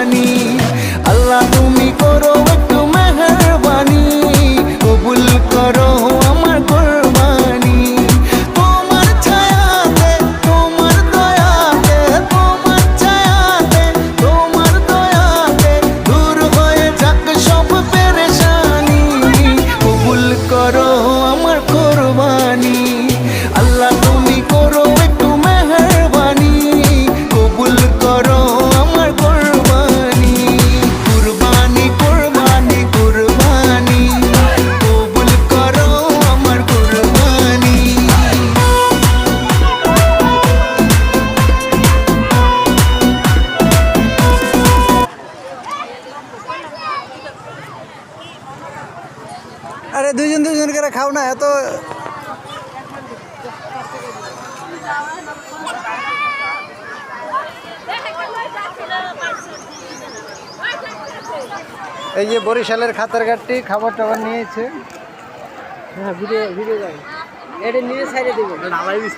কোরবানি। আল্লাহ তুমি করো একটু মেহেরবানি, কবুল করো আমার কোরবানি। তোমার ছায়াতে, তোমার দয়াতে, তোমার ছায়াতে, তোমার দয়াতে দূর হয়ে যাক সব পেরেশানি, কবুল করো আমার কোরবানি। আল্লাহ তুমি করো একটু মেহেরবানি, কবুল করো আমার কোরবানি। কুরবানি কুরবানি কুরবানি, কবুল করো আমার কোরবানি। আরে দুইজন দুইজন করে খাও না এত। এই যে বরিশালের খাতারঘাটটি খাবার টাবার নিয়েছে। হ্যাঁ ভিডিও ভিডিও যাবে, এটা নিয়ে সাইডে দেবো, নামাই দিস।